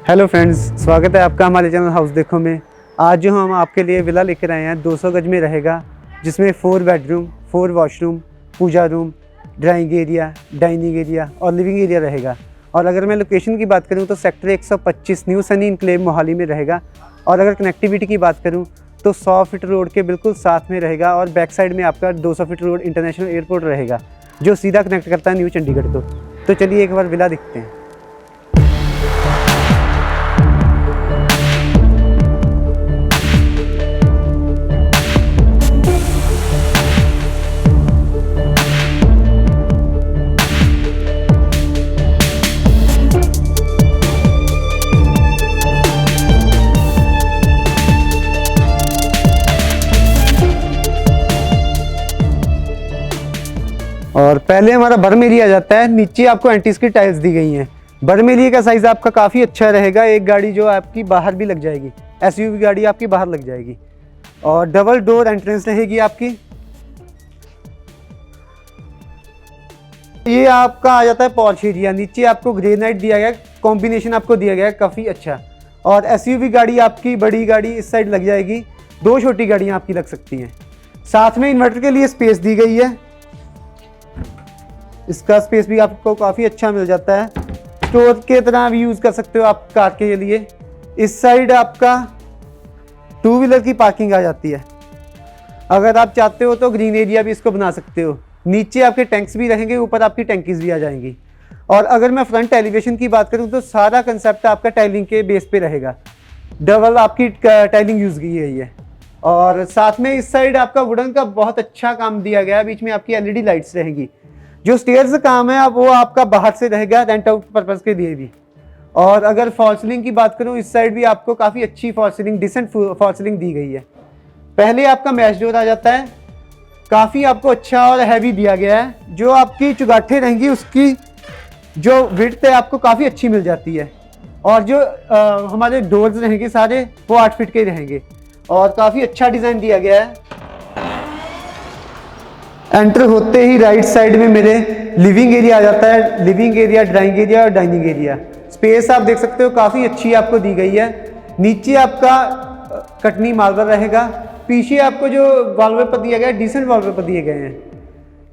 Hello friends, स्वागत है आपका हमारे चैनल हाउस देखो में। आज जो हम आपके लिए विला लेकर आए हैं 200 गज में रहेगा, जिसमें 4 bedroom, 4 washroom, puja room, drawing area, dining area और लिविंग एरिया रहेगा। और अगर मैं लोकेशन की बात करूं तो sector 125 New Sunny Enclave Mohali में रहेगा। और अगर कनेक्टिविटी की बात करूं तो 100 फीट रोड के बिल्कुल साथ में रहेगा और बैक साइड में आपका 200 फीट रोड इंटरनेशनल एयरपोर्ट रहेगा, जो सीधा कनेक्ट करता है न्यू चंडीगढ़ को। तो चलिए एक बार विला दिखते हैं। और पहले हमारा बर्म एरिया आ जाता है। नीचे आपको एंटीस की टाइल्स दी गई हैं। बर्म एरिया का साइज़ आपका काफ़ी अच्छा रहेगा। एक गाड़ी जो आपकी बाहर भी लग जाएगी, एसयूवी गाड़ी आपकी बाहर लग जाएगी। और डबल डोर एंट्रेंस रहेगी आपकी। ये आपका आ जाता है पॉर्च एरिया। नीचे आपको ग्रेनाइट दिया गया है, कॉम्बिनेशन आपको दिया गया है काफ़ी अच्छा। और एसयूवी गाड़ी आपकी, बड़ी गाड़ी इस साइड लग जाएगी, 2 छोटी गाड़ियाँ आपकी लग सकती हैं। साथ में इन्वर्टर के लिए स्पेस दी गई है। इसका स्पेस भी आपको काफ़ी अच्छा मिल जाता है, स्टोर के तरह भी यूज़ कर सकते हो आप कार के लिए। इस साइड आपका 2 व्हीलर की पार्किंग आ जाती है। अगर आप चाहते हो तो ग्रीन एरिया भी इसको बना सकते हो। नीचे आपके टैंक्स भी रहेंगे, ऊपर आपकी टैंकीज भी आ जाएंगी। और अगर मैं फ्रंट एलिवेशन की बात करूं तो सारा कंसेप्ट आपका टाइलिंग के बेस पे रहेगा। डबल आपकी टाइलिंग यूज़ की गई है। और साथ में इस साइड आपका वुडन का बहुत अच्छा काम दिया गया है। बीच में आपकी एलईडी लाइट्स रहेंगी। जो स्टेयर्स काम है वो आपका बाहर से रहेगा, रेंट आउट पर्पज़ के लिए भी। और अगर फॉल सीलिंग की बात करूं, इस साइड भी आपको काफ़ी अच्छी fall ceiling, decent fall ceiling दी गई है। पहले आपका मैश डोर आ जाता है, काफ़ी आपको अच्छा और हैवी दिया गया है। जो आपकी चुगाठे रहेंगी उसकी जो विड्थ है आपको काफ़ी अच्छी मिल जाती है। और जो हमारे डोर्स रहेंगे सारे वो 8 फीट के रहेंगे और काफ़ी अच्छा डिज़ाइन दिया गया है। एंटर होते ही राइट साइड में मेरे लिविंग एरिया आ जाता है। लिविंग एरिया, ड्राइंग एरिया और डाइनिंग एरिया। स्पेस आप देख सकते हो काफ़ी अच्छी आपको दी गई है। नीचे आपका कटनी मार्बल रहेगा। पीछे आपको जो वॉलपेपर दिया गया है, डिसेंट वॉलपेपर दिए गए हैं।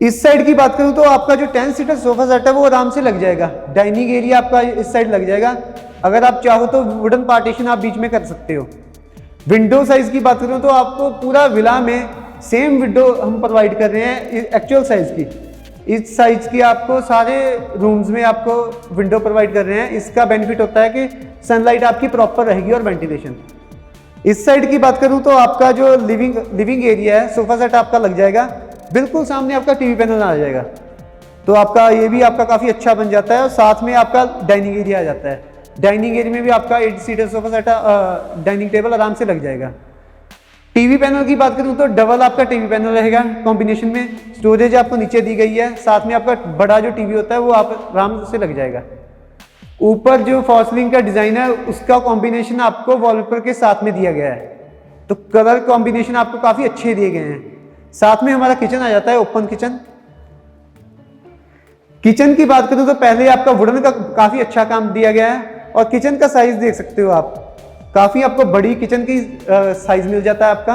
इस साइड की बात करूं तो आपका जो 10 सीटर सोफा सेट है वो आराम से लग जाएगा। डाइनिंग एरिया आपका इस साइड लग जाएगा। अगर आप चाहो तो वुडन पार्टीशन आप बीच में कर सकते हो। विंडो साइज की बात करूं तो आपको पूरा विला में सेम विंडो हम प्रोवाइड कर रहे हैं एक्चुअल साइज की। इस साइज की आपको सारे रूम्स में आपको विंडो प्रोवाइड कर रहे हैं। इसका बेनिफिट होता है कि सनलाइट आपकी प्रॉपर रहेगी और वेंटिलेशन। इस साइड की बात करूं तो आपका जो लिविंग एरिया है, सोफा सेट आपका लग जाएगा। बिल्कुल सामने आपका टीवी पैनल आ जाएगा, तो आपका ये भी आपका काफ़ी अच्छा बन जाता है। और साथ में आपका डाइनिंग एरिया आ जाता है। डाइनिंग एरिया में भी आपका 8 seater sofa set, dining table आराम से लग जाएगा। टीवी पैनल की बात करूं तो डबल आपका टीवी पैनल रहेगा कॉम्बिनेशन में। स्टोरेज आपको नीचे दी गई है। साथ में आपका बड़ा जो टीवी होता है वो आप आराम से लग जाएगा। ऊपर जो फॉल सीलिंग का डिज़ाइन है उसका कॉम्बिनेशन आपको वॉलपेपर के साथ में दिया गया है, तो कलर कॉम्बिनेशन आपको काफ़ी अच्छे दिए गए हैं। साथ में हमारा किचन आ जाता है, ओपन किचन। किचन की बात करूं तो पहले आपका वुडन का काफ़ी अच्छा काम दिया गया है। और किचन का साइज देख सकते हो आप, काफ़ी आपको बड़ी किचन की साइज मिल जाता है आपका।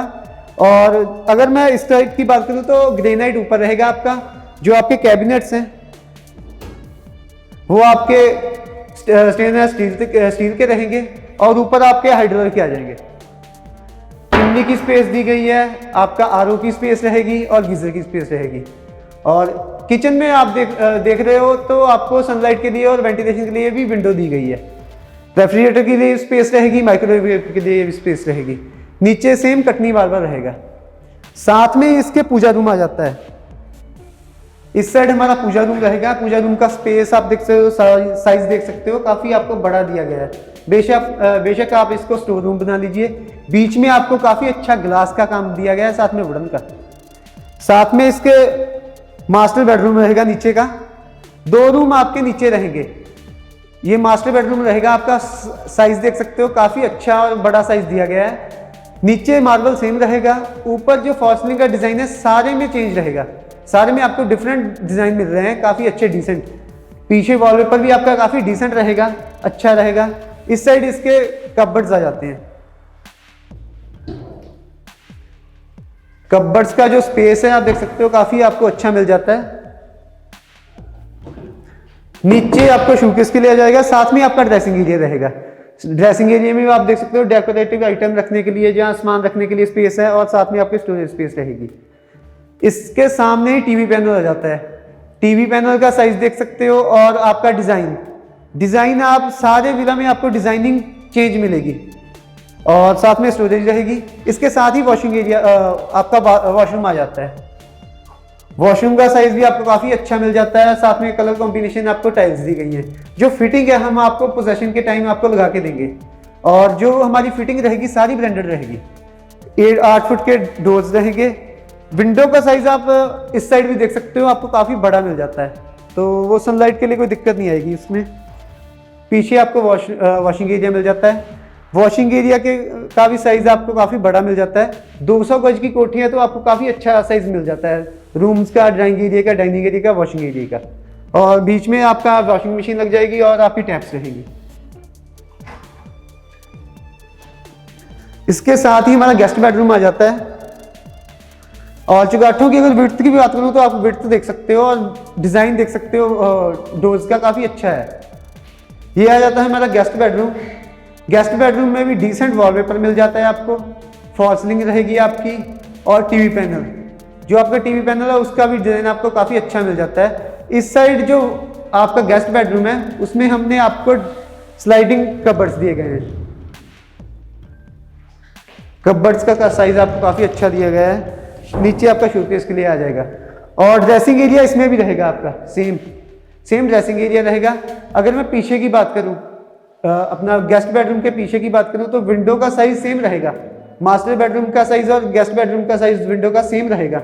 और अगर मैं इस टाइप की बात करूं तो ग्रेनाइट ऊपर रहेगा आपका। जो आपके कैबिनेट्स हैं वो आपके स्टेनलेस स्टील के रहेंगे और ऊपर आपके हाइड्रोलिक के आ जाएंगे। चिमनी की स्पेस दी गई है, आपका आरओ की स्पेस रहेगी और गीजर की स्पेस रहेगी। और किचन में आप देख रहे हो तो आपको सनलाइट के लिए और वेंटिलेशन के लिए भी विंडो दी गई है। रेफ्रिजरेटर के लिए स्पेस रहेगी, माइक्रोवेव के लिए स्पेस रहेगी। नीचे सेम कटनी मार्बल रहेगा। साथ में इसके पूजा रूम आ जाता है। इस साइड हमारा पूजा रूम रहेगा। पूजा रूम का स्पेस आप देख सकते हो, साइज देख सकते हो, काफ़ी आपको बड़ा दिया गया है। बेशक आप इसको स्टोर रूम बना लीजिए। बीच में आपको काफ़ी अच्छा ग्लास का काम दिया गया है, साथ में वुडन का। साथ में इसके मास्टर बेडरूम रहेगा नीचे का। 2 रूम आपके नीचे रहेंगे। ये मास्टर बेडरूम रहेगा आपका। साइज देख सकते हो, काफ़ी अच्छा और बड़ा साइज दिया गया है। नीचे मार्बल सेम रहेगा, ऊपर जो फॉल्स सीलिंग का डिज़ाइन है सारे में चेंज रहेगा, सारे में आपको डिफरेंट डिज़ाइन मिल रहे हैं, काफ़ी अच्छे डिसेंट। पीछे वॉलपेपर भी आपका काफ़ी डिसेंट रहेगा, अच्छा रहेगा। इस साइड इसके कपबोर्ड्स आ जाते हैं। कपबोर्ड्स का जो स्पेस है आप देख सकते हो काफ़ी आपको अच्छा मिल जाता है। नीचे आपको शोकेस के लिए आ जाएगा, साथ में आपका ड्रेसिंग एरिया रहेगा। ड्रेसिंग एरिया में आप देख सकते हो डेकोरेटिव आइटम रखने के लिए, जहाँ सामान रखने के लिए स्पेस है, और साथ में आपकी स्टोरेज स्पेस रहेगी। इसके सामने ही टीवी पैनल आ जाता है। टीवी पैनल का साइज देख सकते हो, और आपका डिज़ाइन आप सारे विला में आपको डिज़ाइनिंग चेंज मिलेगी, और साथ में स्टोरेज रहेगी। इसके साथ ही वॉशिंग एरिया आपका वॉशरूम आ जाता है। वॉशरूम का साइज भी आपको काफ़ी अच्छा मिल जाता है, साथ में कलर कॉम्बिनेशन आपको टाइल्स दी गई है। जो फिटिंग है हम आपको पोजेशन के टाइम आपको लगा के देंगे, और जो हमारी फिटिंग रहेगी सारी ब्रांडेड रहेगी। 8 फुट के डोर्स रहेंगे। विंडो का साइज आप इस साइड भी देख सकते हो, आपको काफ़ी बड़ा मिल जाता है, तो वो सनलाइट के लिए कोई दिक्कत नहीं आएगी उसमें। पीछे आपको वॉशिंग एरिया मिल जाता है। वॉशिंग एरिया के का भी साइज आपको काफ़ी बड़ा मिल जाता है। 200 गज की कोठी है तो आपको काफ़ी अच्छा साइज मिल जाता है, रूम्स का, ड्राइंग एरिया का, डाइनिंग एरिया का, वॉशिंग एरिया का। और बीच में आपका वॉशिंग मशीन लग जाएगी, और आपकी टैप्स रहेगी। इसके साथ ही हमारा गेस्ट बेडरूम आ जाता है। और चौगाठों की अगर विड्थ की भी बात करूँ तो आप विड्थ देख सकते हो, और डिज़ाइन देख सकते हो डोर्स का, काफ़ी अच्छा है। ये आ जाता है हमारा गेस्ट बेडरूम। गेस्ट बेडरूम में भी डिसेंट वॉलपेपर मिल जाता है आपको, फॉल्स सीलिंग रहेगी आपकी, और टीवी पैनल, जो आपका टीवी पैनल है उसका भी डिज़ाइन आपको काफ़ी अच्छा मिल जाता है। इस साइड जो आपका गेस्ट बेडरूम है उसमें हमने आपको स्लाइडिंग कबर्ड्स दिए गए हैं। कबर्ड्स का साइज आपको काफ़ी अच्छा दिया गया है। नीचे आपका शोकेस के लिए आ जाएगा, और ड्रेसिंग एरिया इसमें भी रहेगा आपका सेम ड्रेसिंग एरिया रहेगा। अगर मैं पीछे की बात करूं, अपना गेस्ट बेडरूम के पीछे की बात करूं, तो विंडो का साइज सेम रहेगा। मास्टर बेडरूम का साइज और गेस्ट बेडरूम का साइज विंडो का सेम रहेगा।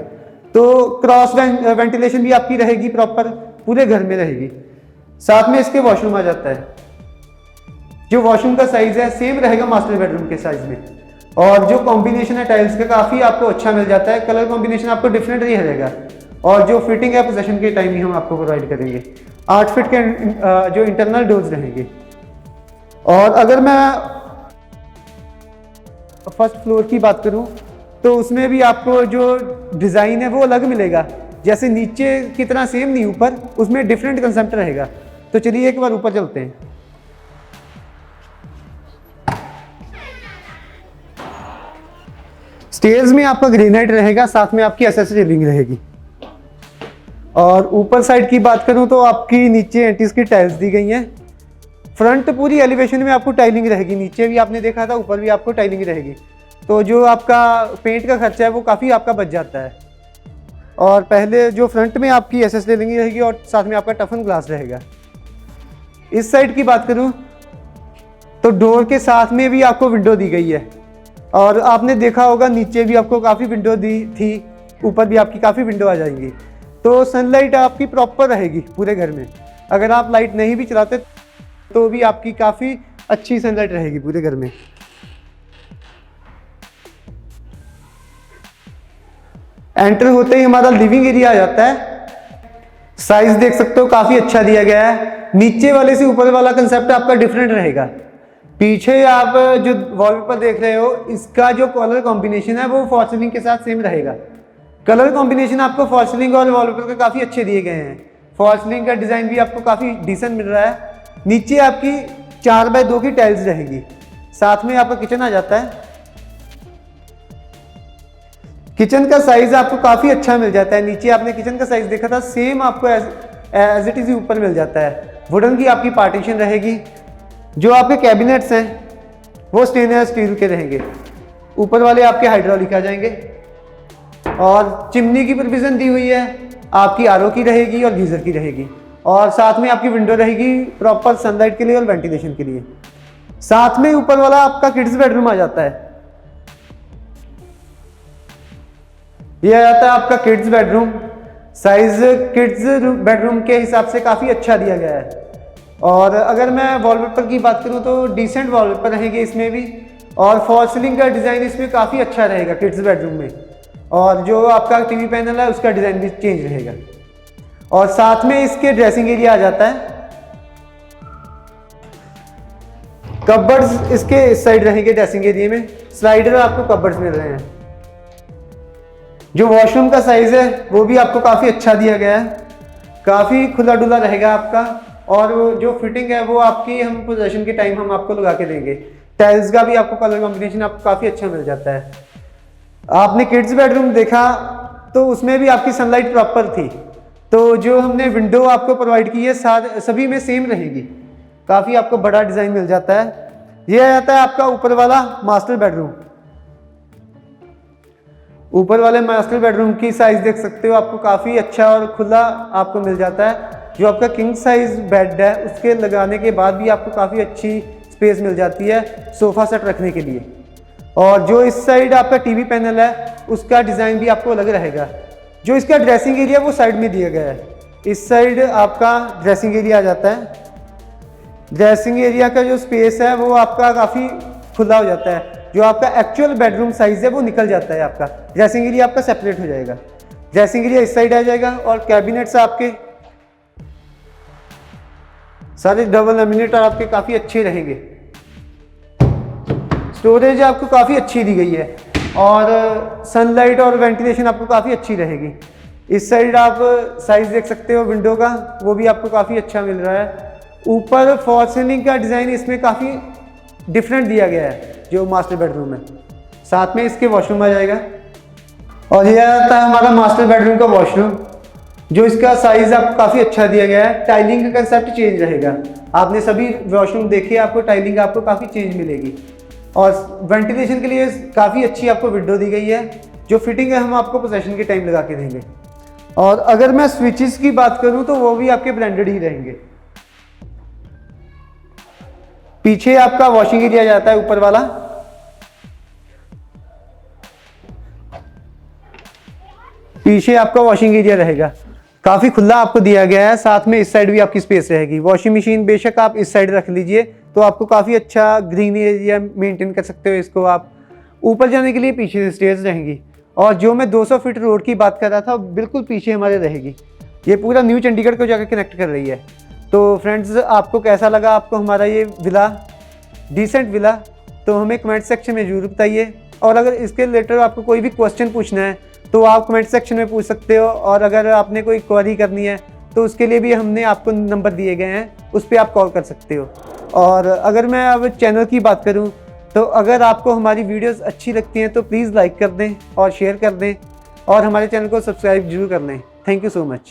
तो क्रॉस वेंटिलेशन भी आपकी रहेगी, प्रॉपर पूरे घर में रहेगी। साथ में इसके वॉशरूम आ जाता है। जो वॉशरूम का साइज है सेम रहेगा मास्टर बेडरूम के साइज में, और जो कॉम्बिनेशन है टाइल्स का काफ़ी आपको अच्छा मिल जाता है। कलर कॉम्बिनेशन आपको डिफरेंट नहीं रहेगा, और जो फिटिंग है पोजेशन के टाइम ही हम आपको प्रोवाइड करेंगे। 8 फीट के जो इंटरनल डोर्स रहेंगे। और अगर मैं फर्स्ट फ्लोर की बात करूं तो उसमें भी आपको जो डिज़ाइन है वो अलग मिलेगा। जैसे नीचे की तरह सेम नहीं, ऊपर उसमें डिफरेंट कंसेप्ट रहेगा। तो चलिए एक बार ऊपर चलते हैं। स्टेयर्स में आपका ग्रेनाइट रहेगा, साथ में आपकी एसएस रेलिंग रहेगी। और ऊपर साइड की बात करूं तो आपकी नीचे एंटीज की टाइल्स दी गई हैं। फ्रंट पूरी एलिवेशन में आपको टाइलिंग रहेगी, नीचे भी आपने देखा था, ऊपर भी आपको टाइलिंग रहेगी। तो जो आपका पेंट का खर्चा है वो काफ़ी आपका बच जाता है। और पहले जो फ्रंट में आपकी एसएस रेलिंग रहेगी, और साथ में आपका टफन ग्लास रहेगा। इस साइड की बात करूं तो डोर के साथ में भी आपको विंडो दी गई है, और आपने देखा होगा नीचे भी आपको काफ़ी विंडो दी थी, ऊपर भी आपकी काफ़ी विंडो आ जाएंगी। तो सनलाइट आपकी प्रॉपर रहेगी पूरे घर में। अगर आप लाइट नहीं भी चलाते तो भी आपकी काफ़ी अच्छी सनलाइट रहेगी पूरे घर में। एंटर होते ही हमारा लिविंग एरिया आ जाता है। साइज देख सकते हो काफ़ी अच्छा दिया गया है। नीचे वाले से ऊपर वाला कंसेप्ट आपका डिफरेंट रहेगा। पीछे आप जो वॉलपेपर देख रहे हो, इसका जो कलर कॉम्बिनेशन है वो फॉल्स सीलिंग के साथ सेम रहेगा। कलर कॉम्बिनेशन आपको फॉल्स सीलिंग और वॉलपेपर के काफ़ी अच्छे दिए गए हैं। फॉल्स सीलिंग का डिज़ाइन भी आपको काफ़ी डिसेंट मिल रहा है। नीचे आपकी 4x2 की टाइल्स रहेगी, साथ में आपका किचन आ जाता है। किचन का साइज आपको काफ़ी अच्छा मिल जाता है। नीचे आपने किचन का साइज देखा था, सेम आपको एज इट इज़ ऊपर मिल जाता है। वुडन की आपकी पार्टीशन रहेगी। जो आपके कैबिनेट्स हैं वो स्टेनलेस स्टील के रहेंगे। ऊपर वाले आपके हाइड्रोलिक आ जाएंगे, और चिमनी की प्रोविजन दी हुई है। आपकी आरओ की रहेगी और गीजर की रहेगी, और साथ में आपकी विंडो रहेगी प्रॉपर सनलाइट के लिए और वेंटिलेशन के लिए। साथ में ऊपर वाला आपका किड्स बेडरूम आ जाता है। यह आ जाता है आपका kids bedroom. Size kids bedroom के हिसाब से काफ़ी अच्छा दिया गया है। और अगर मैं वॉलपेपर की बात करूं तो डिसेंट वॉलपेपर रहेंगे इसमें भी, और फॉल सीलिंग का डिज़ाइन इसमें काफ़ी अच्छा रहेगा किड्स बेडरूम में। और जो आपका टीवी पैनल है उसका डिज़ाइन भी चेंज रहेगा। और साथ में इसके ड्रेसिंग एरिया आ जाता है। कबर्ड्स इसके इस साइड रहेंगे ड्रेसिंग एरिया में, स्लाइडर आपको कबर्ड्स मिल रहे हैं। जो वॉशरूम का साइज है वो भी आपको काफ़ी अच्छा दिया गया है, काफ़ी खुला डुला रहेगा आपका। और जो फिटिंग है वो आपकी हम पोजेशन के टाइम हम आपको लगा के देंगे। टाइल्स का भी आपको कलर कॉम्बिनेशन आपको काफ़ी अच्छा मिल जाता है। आपने किड्स बेडरूम देखा तो उसमें भी आपकी सनलाइट प्रॉपर थी, तो जो हमने विंडो आपको प्रोवाइड की है सभी में सेम रहेगी। काफ़ी आपको बड़ा डिज़ाइन मिल जाता है। ये आ जाता है आपका ऊपर वाला मास्टर बेडरूम। ऊपर वाले मास्टर बेडरूम की साइज देख सकते हो, आपको काफ़ी अच्छा और खुला आपको मिल जाता है। जो आपका किंग साइज बेड है उसके लगाने के बाद भी आपको काफ़ी अच्छी स्पेस मिल जाती है सोफ़ा सेट रखने के लिए। और जो इस साइड आपका टीवी पैनल है उसका डिज़ाइन भी आपको अलग रहेगा। जो इसका ड्रेसिंग एरिया वो साइड में दिया गया है। इस साइड आपका ड्रेसिंग एरिया आ जाता है। ड्रेसिंग एरिया का जो स्पेस है वो आपका काफ़ी खुला हो जाता है। जो आपका एक्चुअल बेडरूम साइज है वो निकल जाता है, आपका ड्रेसिंग एरिया आपका सेपरेट हो जाएगा। ड्रेसिंग एरिया इस साइड आ जाएगा और कैबिनेट्स आपके सारे डबल लैमिनेटर आपके काफ़ी अच्छे रहेंगे। स्टोरेज आपको काफ़ी अच्छी दी गई है और सनलाइट और वेंटिलेशन आपको काफ़ी अच्छी रहेगी। इस साइड आप साइज देख सकते हो विंडो का, वो भी आपको काफ़ी अच्छा मिल रहा है। ऊपर फॉल सीलिंग का डिज़ाइन इसमें काफ़ी डिफरेंट दिया गया है जो मास्टर बेडरूम है। साथ में इसके वॉशरूम आ जाएगा। और ये आता है हमारा मास्टर बेडरूम का वॉशरूम, जो इसका साइज आपको काफ़ी अच्छा दिया गया है। टाइलिंग का कंसेप्ट चेंज रहेगा। आपने सभी वॉशरूम देखे, आपको टाइलिंग आपको काफ़ी चेंज मिलेगी। और वेंटिलेशन के लिए काफ़ी अच्छी आपको विंडो दी गई है। जो फिटिंग है हम आपको पोजेशन के टाइम लगा के देंगे। और अगर मैं स्विचेस की बात करूं तो वो भी आपके ब्रांडेड ही रहेंगे। पीछे आपका वॉशिंग एरिया जाता है ऊपर वाला। पीछे आपका वॉशिंग एरिया रहेगा, काफ़ी खुला आपको दिया गया है। साथ में इस साइड भी आपकी स्पेस रहेगी। वॉशिंग मशीन बेशक आप इस साइड रख लीजिए तो आपको काफ़ी अच्छा ग्रीन एरिया मेंटेन कर सकते हो इसको आप। ऊपर जाने के लिए पीछे से स्टेयर्स रहेंगी। और जो मैं 200 फीट रोड की बात कर रहा था बिल्कुल पीछे हमारे रहेगी। ये पूरा न्यू चंडीगढ़ को जाकर कनेक्ट कर रही है। तो फ्रेंड्स, आपको कैसा लगा आपको हमारा ये विला, डिसेंट विला, तो हमें कमेंट सेक्शन में ज़रूर बताइए। और अगर इसके रिलेटेड आपको कोई भी क्वेश्चन पूछना है तो आप कमेंट सेक्शन में पूछ सकते हो। और अगर आपने कोई क्वेरी करनी है तो उसके लिए भी हमने आपको नंबर दिए गए हैं, उस पर आप कॉल कर सकते हो। और अगर मैं अब चैनल की बात करूं तो अगर आपको हमारी वीडियोस अच्छी लगती हैं तो प्लीज़ लाइक कर दें और शेयर कर दें और हमारे चैनल को सब्सक्राइब जरूर कर लें। Thank you so much.